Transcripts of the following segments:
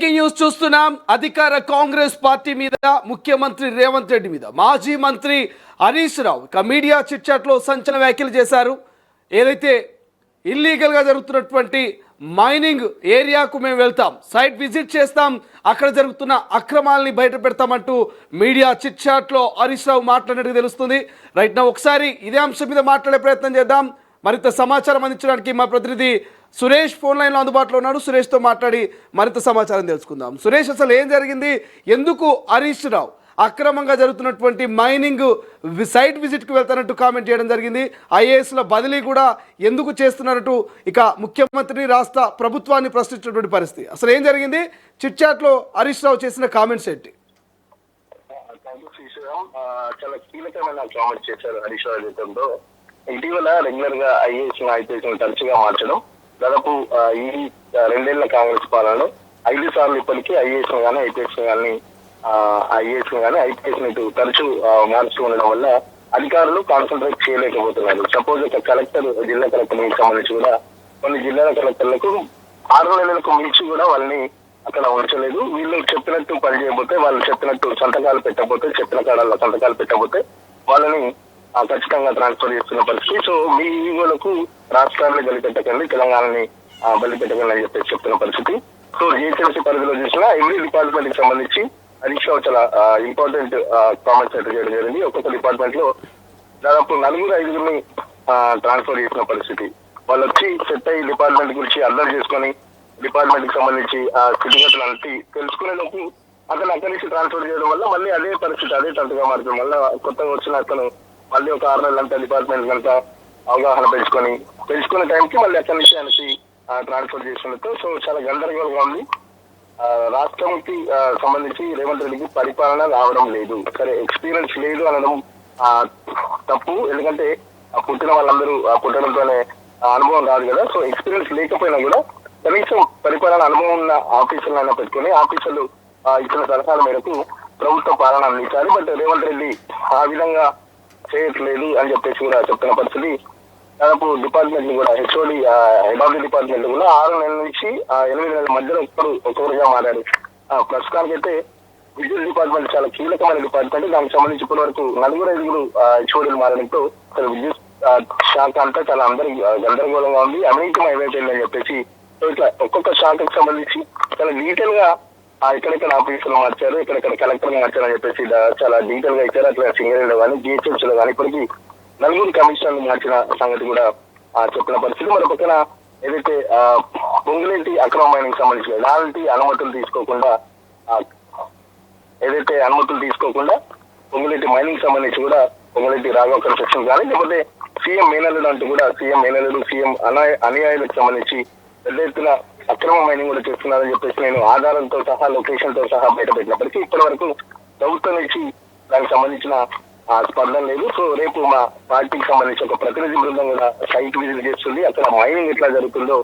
Breaking news చూస్తున్నాం. అధికార Congress party మీద, ముఖ్యమంత్రి రేవంత్ రెడ్డి మీద మాజీ మంత్రి Harish Rao media chit chat లో సంచలన వ్యాఖ్యలు చేశారు. ఏదైతే ఇల్లీగల్ గా జరుగుతున్నటువంటి మైనింగ్ ఏరియాకు మేము వెళ్తాం, సైట్ విజిట్ చేస్తాం, అక్కడ జరుగుతున్న అక్రమాలని బయట పెడతామంటూ మీడియా చిట్ చాట్ లో హరీష్ రావు మాట్లాడినట్టు తెలుస్తుంది. రైట్ నా ఒకసారి ఇదే అంశం మీద మాట్లాడే ప్రయత్నం చేద్దాం. మరింత సమాచారం అందించడానికి మా ప్రతినిధి సురేష్ ఫోన్ లైన్లో అందుబాటులో ఉన్నాడు. సురేష్తో మాట్లాడి మరింత సమాచారం తెలుసుకుందాం. సురేష్, అసలు ఏం జరిగింది? ఎందుకు హరీష్ రావు అక్రమంగా జరుగుతున్నటువంటి మైనింగ్ సైట్ విజిట్కి వెళ్తానంటూ కామెంట్ చేయడం జరిగింది? ఐఏఎస్ల బదిలీ కూడా ఎందుకు చేస్తున్నట్టు ఇక ముఖ్యమంత్రిని, రాష్ట్ర ప్రభుత్వాన్ని ప్రశ్నించినటువంటి పరిస్థితి. అసలు ఏం జరిగింది? చిట్ చాట్లో హరీష్ రావు చేసిన కామెంట్స్ ఏంటి? చాలా కీలకమైన కామెంట్ చేశారు హరీష్ రావు జీవితంలో. ఇటీవల రెగ్యులర్ గా ఐఏఎస్ తరచుగా మార్చడం, దాదాపు ఈ 2 ఏళ్ల కాంగ్రెస్ పాలనలో 5 సార్లు ఇప్పటికీ ఐఏఎస్ కానీ ఐపీఎస్ కానీ ఐపీఎస్ ఇటు తరచూ మారుస్తూ ఉండడం వల్ల అధికారులు కాన్సన్ట్రేట్ చేయలేకపోతున్నారు. సపోజ్ ఒక కలెక్టర్, జిల్లా కలెక్టర్ సంబంధించి కూడా కొన్ని జిల్లాల కలెక్టర్లకు 6 నెలలకు మించి కూడా వాళ్ళని అక్కడ ఉంచలేదు. వీళ్ళు చెప్పినట్టు పని చేయకపోతే, వాళ్ళు చెప్పినట్టు సంతకాలు పెట్టకపోతే, చెప్పిన కాడాల్లో సంతకాలు పెట్టకపోతే వాళ్ళని ఖచ్చితంగా ట్రాన్స్ఫర్ చేస్తున్న పరిస్థితి. సో మీ ఈగోలకు రాష్ట్రాన్ని బలిపెట్టకండి, తెలంగాణని బలిపెట్టకండి అని చెప్పేసి చెప్తున్న పరిస్థితి. సో జిహెచ్ఎంసీ పరిధిలో చూసినా ఎవ్రీ డిపార్ట్మెంట్ కి సంబంధించి హరీష్ రావు చాలా ఇంపార్టెంట్ కామెంట్స్ అయితే చేయడం జరిగింది. ఒక్కొక్క డిపార్ట్మెంట్ లో దాదాపు 4-5 ట్రాన్స్ఫర్ చేసిన పరిస్థితి. వాళ్ళు వచ్చి సెట్ అయ్యి డిపార్ట్మెంట్ గురించి అర్థం చేసుకొని డిపార్ట్మెంట్ కి సంబంధించి స్థితిగతులు అంటే తెలుసుకునేందుకు అతను అక్కడి నుంచి ట్రాన్స్ఫర్ చేయడం వల్ల మళ్ళీ అదే పరిస్థితి, అదే తంతుగా మారుతుంది. మళ్ళీ కొత్తగా వచ్చిన అతను మళ్ళీ ఒక 6 నెలలంతా డిపార్ట్మెంట్ అంతా అవగాహన తెలుసుకునే టైంకి మళ్ళీ అక్కడి నుంచి ఆయనకి ట్రాన్స్ఫర్ చేసినట్టు. సో చాలా గందరగోళంగా ఉంది. రాష్ట్రంకి సంబంధించి రేవంత్ రెడ్డికి పరిపాలన రావడం లేదు. సరే, ఎక్స్పీరియన్స్ లేదు అనడం తప్పు, ఎందుకంటే పుట్టిన వాళ్ళందరూ పుట్టడంతోనే అనుభవం రాదు కదా. సో ఎక్స్పీరియన్స్ లేకపోయినా కూడా కనీసం పరిపాలన అనుభవం ఉన్న ఆఫీసర్లైనా పెట్టుకుని ఆఫీసర్లు ఇచ్చిన సలహాల మేరకు ప్రభుత్వ పాలన అందించాలి. బట్ రేవంత్ రెడ్డి ఆ విధంగా చేయట్లేదు అని చెప్పేసి కూడా చెప్తున్న పరిస్థితి. దాదాపు డిపార్ట్మెంట్ కూడా HOD, head of the department కూడా 6 నెలల నుంచి 8 నెలల మధ్యలో ఒక్కొక్కరుగా మారారు. ప్రస్తుతానికైతే విద్యుత్ డిపార్ట్మెంట్ చాలా కీలకమైన డిపార్ట్మెంట్. దానికి సంబంధించి ఇప్పటి వరకు 4-5 హెచ్ఓడీలు మారడంతో అసలు విద్యుత్ శాఖ అంతా చాలా అందరికి గందరగోళంగా ఉంది, అవినీతిమయం అయిపోయిందని చెప్పేసి. సో ఇట్లా ఒక్కొక్క శాఖకు సంబంధించి చాలా డీటెయిల్ గా ఎక్కడెక్కడ ఆఫీసులు మార్చారు, ఎక్కడెక్కడ కలెక్టర్ మార్చారు అని చెప్పేసి చాలా డీటెయిల్ గా ఇచ్చారు. అట్లా సింగరేణిలో కానీ జిహెచ్ఎంసీలో కానీ ఇప్పటికీ 4 కమిషనర్లు మార్చిన సంగతి కూడా చెప్పిన పరిస్థితి. మరో పక్కన ఏదైతే పొంగులేటి అక్రమ మైనింగ్ సంబంధించి ఎలాంటి అనుమతులు తీసుకోకుండా పొంగులేటి మైనింగ్ సంబంధించి కూడా పొంగులేటి రాఘవ కన్స్ట్రక్షన్ కానీ, లేకపోతే సీఎం మేనల్లుడు అంటూ కూడా సీఎం మేనల్లుడు, సీఎం అనుయాయులకు సంబంధించి పెద్ద ఎత్తున అక్రమ మైనింగ్ కూడా చేస్తున్నారని చెప్పేసి నేను ఆధారంతో సహా, లొకేషన్ తో సహా బయట పెట్టినప్పటికీ ఇప్పటి వరకు ప్రభుత్వం నుంచి దానికి సంబంధించిన స్పందన లేదు. సో రేపు మా పార్టీకి సంబంధించి ఒక ప్రతినిధి బృందం కూడా సైట్ విజిట్ చేస్తుంది. అక్కడ మైనింగ్ ఎట్లా జరుగుతుందో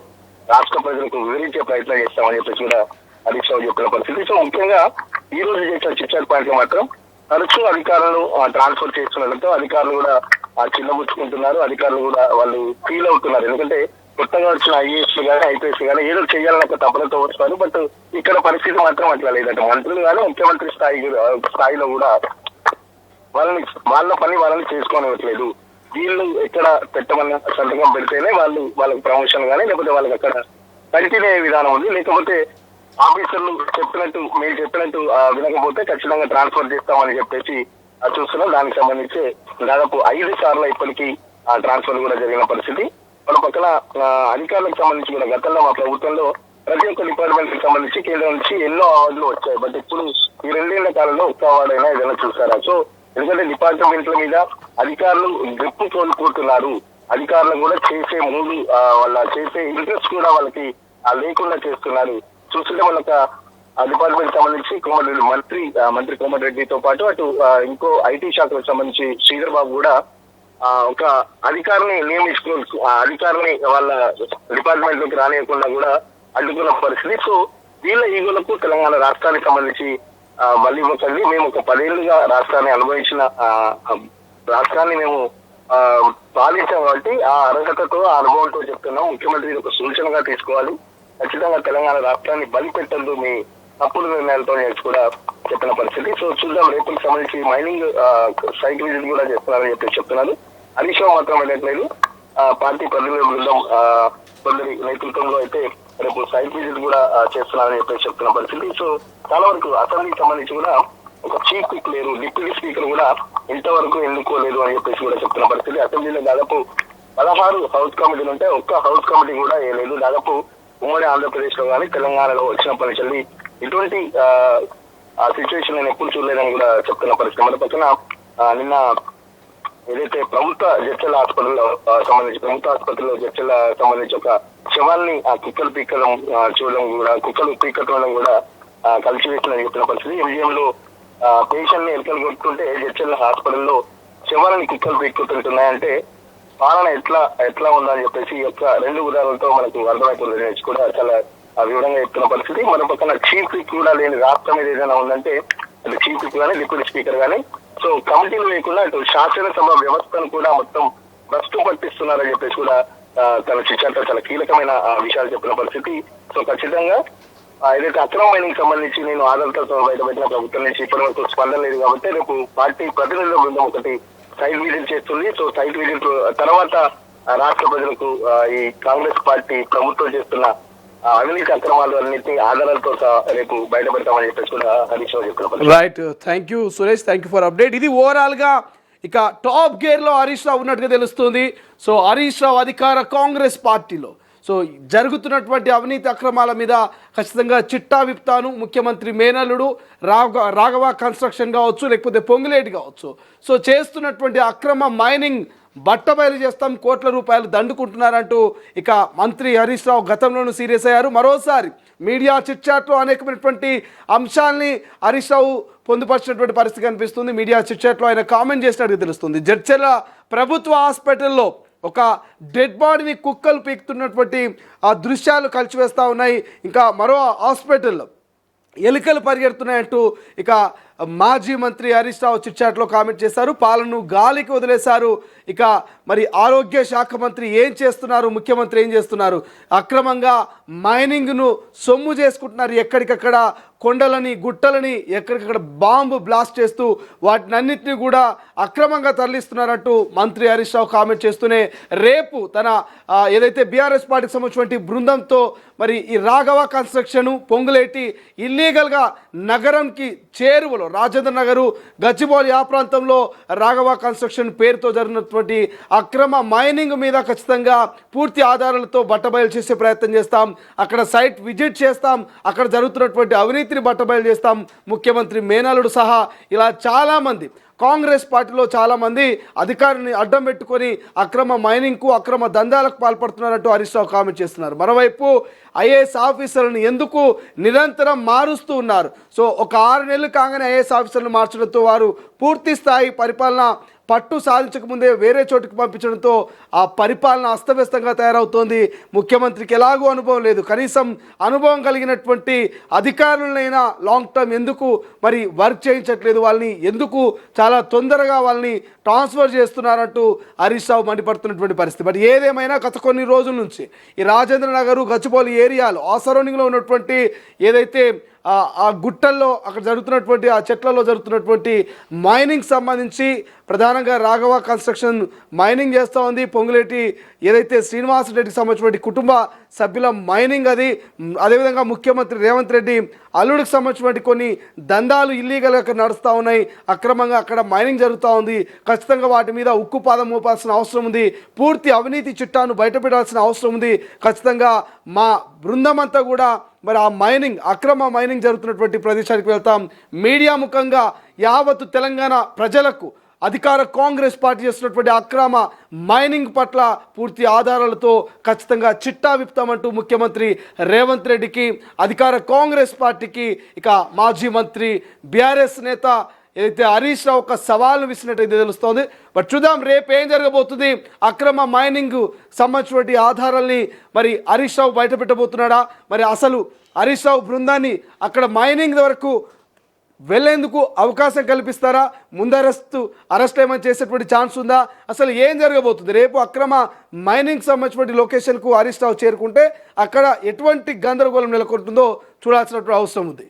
రాష్ట్ర ప్రజలకు వివరించే ప్రయత్నం చేస్తామని చెప్పేసి కూడా హరీష్ రావు చెప్పిన పరిస్థితి. సో ముఖ్యంగా ఈ రోజు చేసిన చిట్ చాట్ పాయింట్ లో మాత్రం తరచూ అధికారులను ట్రాన్స్ఫర్ చేస్తుండడంతో అధికారులు కూడా చిన్నబుచ్చుకుంటున్నారు. అధికారులు కూడా వాళ్ళు ఫీల్ అవుతున్నారు. ఎందుకంటే కొత్తగా వచ్చిన ఐఏఎస్ కానీ ఐపీఎస్ కానీ ఏదో చేయాలని ఒక తపనతో వస్తారు. బట్ ఇక్కడ పరిస్థితి మాత్రం అట్లా లేదంట. మంత్రులు కానీ ముఖ్యమంత్రి స్థాయిలో కూడా వాళ్ళ పని వాళ్ళని చేసుకోనివ్వట్లేదు. వీళ్ళు ఎక్కడ పెట్టమన్న సంతకం పెడితేనే వాళ్ళకి ప్రమోషన్ కానీ, లేకపోతే వాళ్ళకి అక్కడ కంటిన్యూ అయ్యే విధానం ఉంది. లేకపోతే ఆఫీసర్లు మీరు చెప్పినట్టు వినకపోతే ఖచ్చితంగా ట్రాన్స్ఫర్ చేస్తామని చెప్పేసి చూస్తున్నాం. దానికి సంబంధించి దాదాపు 5 సార్లు ఇప్పటికీ ట్రాన్స్ఫర్ కూడా జరిగిన పరిస్థితి. మన పక్కన అధికారులకు సంబంధించి కూడా గతంలో మా ప్రభుత్వంలో ప్రతి ఒక్క డిపార్ట్మెంట్ కి సంబంధించి కేంద్రం నుంచి ఎన్నో అవార్డులు వచ్చాయి. బట్ ఇప్పుడు ఈ 2 ఏళ్ల కాలంలో ఒక్క అవార్డు అయినా ఏదైనా చూస్తారా? సో ఎందుకంటే డిపార్ట్మెంట్ల మీద అధికారులు గ్రిప్ కోల్పోతున్నారు. అధికారులు కూడా చేసే వాళ్ళ చేసే ఇంట్రెస్ట్ కూడా వాళ్ళకి లేకుండా చేస్తున్నారు. చూస్తుంటే వాళ్ళకి ఆ డిపార్ట్మెంట్ సంబంధించి మంత్రి కోమటిరెడ్డితో పాటు అటు ఇంకో ఐటీ శాఖకు సంబంధించి శ్రీధర్ బాబు కూడా ఒక అధికారిని నియమించుకో అధికారిని వాళ్ళ డిపార్ట్మెంట్ లోకి రానియకుండా కూడా అడ్డుకున్న పరిస్థితి. సో వీళ్ళ ఈగోలకు తెలంగాణ రాష్ట్రానికి సంబంధించి మళ్ళీ ఒకసారి మేము ఒక 10 ఏళ్లుగా రాష్ట్రాన్ని అనుభవించిన రాష్ట్రాన్ని మేము పాలించాం కాబట్టి ఆ అర్హతతో, ఆ అనుభవంతో చెప్తున్నాం. ముఖ్యమంత్రి ఒక సూచనగా తీసుకోవాలి. ఖచ్చితంగా తెలంగాణ రాష్ట్రాన్ని బలి పెట్టద్దు, మీ తప్పుడు నిర్ణయాలతో చేసి కూడా చెప్పిన పరిస్థితి. సో చూద్దాం రేపుకి సంబంధించి మైనింగ్ సైట్ విజిట్ కూడా చేస్తున్నారని చెప్పి చెప్తున్నారు. హరీష్ రావు మాత్రం వెళ్ళట్లేదు. పార్టీ ప్రతినిధుల బృందం కొందరి నేతృత్వంలో అయితే రేపు సైట్ విజిట్ కూడా చేస్తున్నారని చెప్పి చెప్తున్న పరిస్థితి. సో చాలా వరకు అసెంబ్లీకి సంబంధించి కూడా ఒక చీఫ్ విప్ లేరు, డిప్యూటీ స్పీకర్ కూడా ఇంతవరకు ఎన్నుకోలేదు అని చెప్పేసి కూడా చెప్తున్న పరిస్థితి. అసెంబ్లీలో దాదాపు 16 హౌస్ కమిటీలు ఉంటే ఒక్క హౌస్ కమిటీ కూడా వేయలేదు. దాదాపు ఉమ్మడి ఆంధ్రప్రదేశ్ లో కానీ తెలంగాణలో వచ్చినప్పటి నుంచి ఇటువంటి సిచ్యువేషన్ నేను ఎప్పుడు చూడలేదని కూడా చెప్తున్న పరిస్థితి. మన పక్కన నిన్న ఏదైతే ప్రభుత్వ జడ్చల హాస్పిటల్లో సంబంధించి ప్రభుత్వ ఆసుపత్రిలో జడ్చల సంబంధించి ఒక శవాన్ని కుక్కలు పీక్కడం చూడడం కూడా కుక్కలు పీక్కడం కూడా కలిసి వేసిందని చెప్తున్న పరిస్థితి. ఎంజిఎం లో పేషెంట్ ని ఎలుకలు కొట్టుకుంటే జడ్చల హాస్పిటల్లో శవాలని కుక్కలు పీక్కుతుంటున్నాయంటే పాలన ఎట్లా ఉందని చెప్పేసి ఈ యొక్క 2 ఉదాహరణలతో మనకు అర్థమైపోతుంది కూడా చాలా వివరంగా చెప్తున్న పరిస్థితి. మన పక్కన చీఫ్ విప్ కూడా లేని రాష్ట్రం ఏదైనా ఉందంటే అది చీఫ్ విప్ కానీ డిప్యూటీ స్పీకర్ కానీ సో కమిటీలు లేకుండా అటు శాసనసభ వ్యవస్థను కూడా మొత్తం భ్రష్టు పట్టిస్తున్నారని చెప్పేసి కూడా తన చిట్చాట్లో చాలా కీలకమైన విషయాలు చెప్పిన పరిస్థితి. సో ఖచ్చితంగా ఏదైతే అక్రమ మైనింగ్ సంబంధించి నేను ఆధారాలతో బయటపెట్టిన ప్రభుత్వం నుంచి ఇప్పటి వరకు స్పందన లేదు కాబట్టి రేపు పార్టీ ప్రతినిధుల బృందం ఒకటి సైట్ విజిట్ చేస్తుంది. సో సైట్ విజిట్ తర్వాత రాష్ట్ర ప్రజలకు ఈ కాంగ్రెస్ పార్టీ ప్రభుత్వం చేస్తున్న అవినీతి అక్రమాలు అన్నింటినీ ఆధారాలతో రేపు బయటపెడతామని చెప్పేసి కూడా హరీష్ రావు చెప్పారు. Right, thank you Suresh, thank you for update. ఇది ఓవరాల్గా ఇక టాప్ గేర్లో హరీష్ రావు ఉన్నట్టుగా తెలుస్తుంది. సో హరీష్ రావు అధికార కాంగ్రెస్ పార్టీలో సో జరుగుతున్నటువంటి అవినీతి అక్రమాల మీద ఖచ్చితంగా చిట్టా విప్తాను ముఖ్యమంత్రి మేనల్లుడు రాఘవ కన్స్ట్రక్షన్ కావచ్చు లేకపోతే పొంగులేటి కావచ్చు సో చేస్తున్నటువంటి అక్రమ మైనింగ్ బట్టబయలు చేస్తాం, కోట్ల రూపాయలు దండుకుంటున్నారంటూ ఇక మంత్రి హరీష్ రావు గతంలోనూ సీరియస్ అయ్యారు. మరోసారి మీడియా చిట్చాట్లో అనేకమైనటువంటి అంశాలని హరీష్ రావు పొందుపరిచినటువంటి పరిస్థితి కనిపిస్తుంది. మీడియా చిట్చాట్లో ఆయన కామెంట్ చేసినట్టు తెలుస్తుంది. జడ్చర్ల ప్రభుత్వ హాస్పిటల్లో ఒక డెడ్ బాడీని కుక్కలు పీకుతున్నటువంటి ఆ దృశ్యాలు కలిసివేస్తూ ఉన్నాయి. ఇంకా మరో హాస్పిటల్లో ఎలుకలు పరిగెడుతున్నాయంటూ ఇక మాజీ మంత్రి హరీష్ రావు చిట్చాట్లో కామెంట్ చేశారు. పాలనను గాలికి వదిలేశారు. ఇక మరి ఆరోగ్య శాఖ మంత్రి ఏం చేస్తున్నారు, ముఖ్యమంత్రి ఏం చేస్తున్నారు, అక్రమంగా మైనింగ్ను సొమ్ము చేసుకుంటున్నారు. ఎక్కడికక్కడ కొండలని గుట్టలని ఎక్కడికక్కడ బాంబు బ్లాస్ట్ చేస్తూ వాటినన్నింటినీ కూడా అక్రమంగా తరలిస్తున్నారంటూ మంత్రి హరీష్ రావు కామెంట్ చేస్తూనే రేపు తన ఏదైతే బీఆర్ఎస్ పార్టీకి సంబంధించినటువంటి బృందంతో మరి ఈ రాఘవ కన్స్ట్రక్షన్ పొంగులేటి ఇల్లీగల్గా నగరంకి చేరువలో రాజేంద్ర నగరు గచ్చిబౌలి ఆ ప్రాంతంలో రాఘవ కన్స్ట్రక్షన్ పేరుతో జరిగినటువంటి అక్రమ మైనింగ్ మీద ఖచ్చితంగా పూర్తి ఆధారాలతో బట్టబయలు చేసే ప్రయత్నం చేస్తాం. అక్కడ సైట్ విజిట్ చేస్తాం. అక్కడ జరుగుతున్నటువంటి అవినీతిని బట్టబయలు చేస్తాం. ముఖ్యమంత్రి మేనల్లుడు సహా ఇలా చాలామంది కాంగ్రెస్ పార్టీలో చాలామంది అధికారిని అడ్డం పెట్టుకొని అక్రమ మైనింగ్కు అక్రమ దందాలకు పాల్పడుతున్నారంటూ హరీష్ రావు కామెంట్ చేస్తున్నారు. మరోవైపు ఐఏఎస్ ఆఫీసర్లను ఎందుకు నిరంతరం మారుస్తూ ఉన్నారు. సో ఒక 6 నెలలు కాగానే ఐఏఎస్ ఆఫీసర్లను మార్చడంతో వారు పూర్తి స్థాయి పరిపాలన పట్టు సాధించకముందే వేరే చోటుకు పంపించడంతో ఆ పరిపాలన అస్తవ్యస్తంగా తయారవుతోంది. ముఖ్యమంత్రికి ఎలాగూ అనుభవం లేదు. కనీసం అనుభవం కలిగినటువంటి అధికారులనైనా లాంగ్ టర్మ్ ఎందుకు మరి వర్క్ చేయించట్లేదు, వాళ్ళని ఎందుకు చాలా తొందరగా వాళ్ళని ట్రాన్స్ఫర్ చేస్తున్నారంటూ హరీష్ రావు మండిపడుతున్నటువంటి పరిస్థితి. బట్ ఏదేమైనా గత కొన్ని రోజుల నుంచి ఈ రాజేంద్ర నగరు గచ్చిబౌలి ఏరియాలో ఆ సరౌండింగ్లో ఉన్నటువంటి ఏదైతే ఆ గుట్టల్లో అక్కడ జరుగుతున్నటువంటి ఆ చెట్లలో జరుగుతున్నటువంటి మైనింగ్ సంబంధించి ప్రధానంగా రాఘవ కన్స్ట్రక్షన్ మైనింగ్ చేస్తూ ఉంది. పొంగులేటి ఏదైతే శ్రీనివాసరెడ్డికి సంబంధించినటువంటి కుటుంబ సభ్యుల మైనింగ్ అది. అదేవిధంగా ముఖ్యమంత్రి రేవంత్ రెడ్డి అల్లుడికి సంబంధించినటువంటి కొన్ని దందాలు ఇల్లీగల్గా అక్కడ నడుస్తూ ఉన్నాయి. అక్రమంగా అక్కడ మైనింగ్ జరుగుతూ ఉంది. ఖచ్చితంగా వాటి మీద ఉక్కు పాదం మోపాల్సిన అవసరం ఉంది. పూర్తి అవినీతి చిట్టాను బయటపెట్టాల్సిన అవసరం ఉంది. ఖచ్చితంగా మా బృందం అంతా కూడా మరి ఆ మైనింగ్ అక్రమ మైనింగ్ జరుగుతున్నటువంటి ప్రదేశానికి వెళ్తాం. మీడియా ముఖంగా యావత్తు తెలంగాణ ప్రజలకు అధికార కాంగ్రెస్ పార్టీ చేస్తున్నటువంటి అక్రమ మైనింగ్ పట్ల పూర్తి ఆధారాలతో ఖచ్చితంగా చిట్టా విప్తామంటూ ముఖ్యమంత్రి రేవంత్ రెడ్డికి అధికార కాంగ్రెస్ పార్టీకి ఇక మాజీ మంత్రి బీఆర్ఎస్ నేత ఏదైతే హరీష్ రావు ఒక సవాలు విసినట్టయితే తెలుస్తోంది. బట్ చూద్దాం రేపు ఏం జరగబోతుంది. అక్రమ మైనింగ్ సంబంధించినటువంటి ఆధారాల్ని మరి హరీష్ రావు బయట పెట్టబోతున్నాడా, మరి అసలు హరీష్ రావు బృందాన్ని అక్కడ మైనింగ్ వరకు వెళ్ళేందుకు అవకాశం కల్పిస్తారా, అరెస్ట్ ఏమైనా చేసేటువంటి ఛాన్స్ ఉందా, అసలు ఏం జరగబోతుంది. రేపు అక్రమ మైనింగ్ సంబంధించినటువంటి లొకేషన్కు హరీష్ రావు చేరుకుంటే అక్కడ ఎటువంటి గందరగోళం నెలకొంటుందో చూడాల్సినటువంటి అవసరం ఉంది.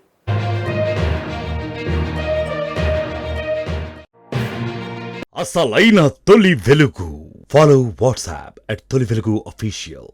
అసలైన తొలి వెలుగు. ఫాలో వాట్సాప్ @తొలి వెలుగు official.